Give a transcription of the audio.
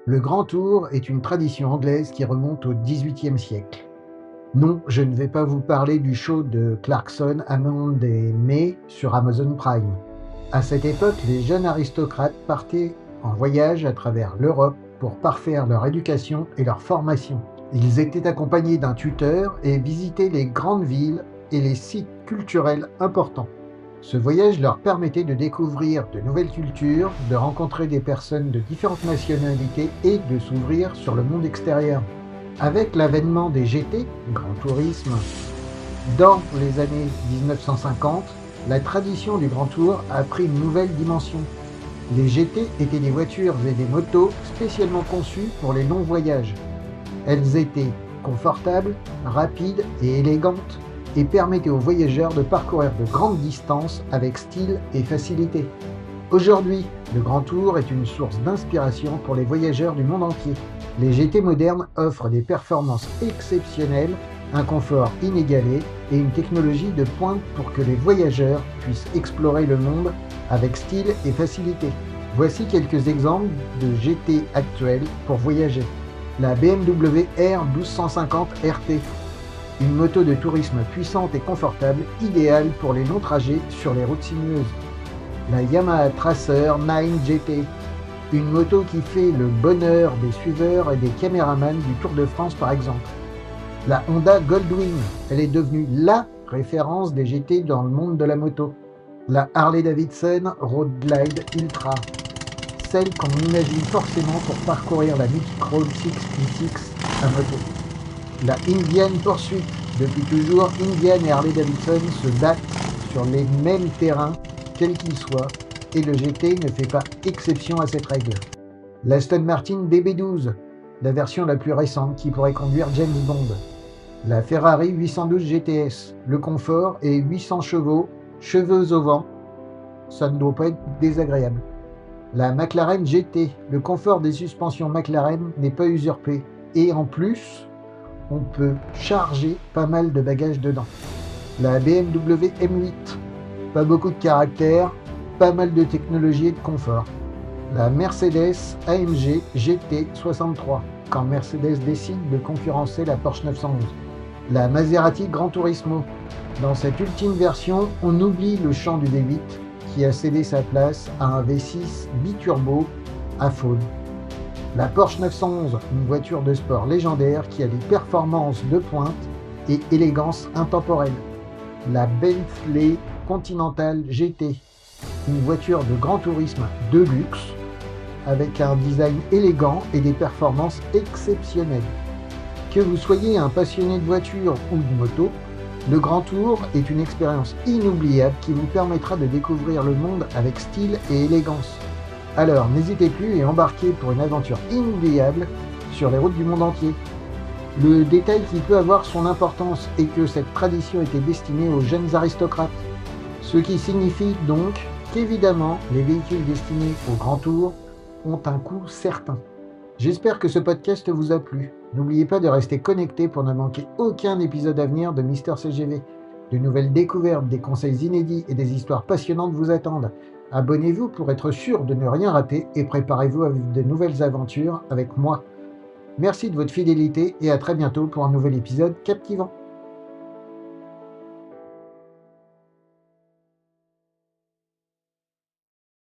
Le Grand Tour est une tradition anglaise qui remonte au XVIIIe siècle. Non, je ne vais pas vous parler du show de Clarkson, Hammond et May sur Amazon Prime. À cette époque, les jeunes aristocrates partaient en voyage à travers l'Europe pour parfaire leur éducation et leur formation. Ils étaient accompagnés d'un tuteur et visitaient les grandes villes et les sites culturels importants. Ce voyage leur permettait de découvrir de nouvelles cultures, de rencontrer des personnes de différentes nationalités et de s'ouvrir sur le monde extérieur. Avec l'avènement des GT, Grand Tourisme, dans les années 1950, la tradition du Grand Tour a pris une nouvelle dimension. Les GT étaient des voitures et des motos spécialement conçues pour les longs voyages. Elles étaient confortables, rapides et élégantes et permettaient aux voyageurs de parcourir de grandes distances avec style et facilité. Aujourd'hui, le Grand Tour est une source d'inspiration pour les voyageurs du monde entier. Les GT modernes offrent des performances exceptionnelles, un confort inégalé et une technologie de pointe pour que les voyageurs puissent explorer le monde avec style et facilité. Voici quelques exemples de GT actuels pour voyager. La BMW R1250 RT, une moto de tourisme puissante et confortable, idéale pour les longs trajets sur les routes sinueuses. La Yamaha Tracer 9 GT, une moto qui fait le bonheur des suiveurs et des caméramans du Tour de France par exemple. La Honda Goldwing, elle est devenue LA référence des GT dans le monde de la moto. La Harley-Davidson Road Glide Ultra, celle qu'on imagine forcément pour parcourir la Mythic Road 6P6 à moto. La Indian Pursuit, depuis toujours, Indian et Harley-Davidson se battent sur les mêmes terrains, quels qu'ils soient, et le GT ne fait pas exception à cette règle. L'Aston Martin DB12, la version la plus récente qui pourrait conduire James Bond. La Ferrari 812 GTS, le confort et 800 chevaux, cheveux au vent, ça ne doit pas être désagréable. La McLaren GT, le confort des suspensions McLaren n'est pas usurpé, et en plus, on peut charger pas mal de bagages dedans. La BMW M8, pas beaucoup de caractère, pas mal de technologie et de confort. La Mercedes AMG GT 63, quand Mercedes décide de concurrencer la Porsche 911. La Maserati Gran Turismo. Dans cette ultime version, on oublie le chant du V8 qui a cédé sa place à un V6 biturbo à faune. La Porsche 911, une voiture de sport légendaire qui a des performances de pointe et élégance intemporelle. La Bentley Continental GT, une voiture de grand tourisme de luxe avec un design élégant et des performances exceptionnelles. Que vous soyez un passionné de voiture ou de moto, le Grand Tour est une expérience inoubliable qui vous permettra de découvrir le monde avec style et élégance. Alors n'hésitez plus et embarquez pour une aventure inoubliable sur les routes du monde entier. Le détail qui peut avoir son importance est que cette tradition était destinée aux jeunes aristocrates, ce qui signifie donc qu'évidemment les véhicules destinés au Grand Tour ont un coût certain. J'espère que ce podcast vous a plu. N'oubliez pas de rester connecté pour ne manquer aucun épisode à venir de Mister CGV. De nouvelles découvertes, des conseils inédits et des histoires passionnantes vous attendent. Abonnez-vous pour être sûr de ne rien rater et préparez-vous à vivre de nouvelles aventures avec moi. Merci de votre fidélité et à très bientôt pour un nouvel épisode captivant.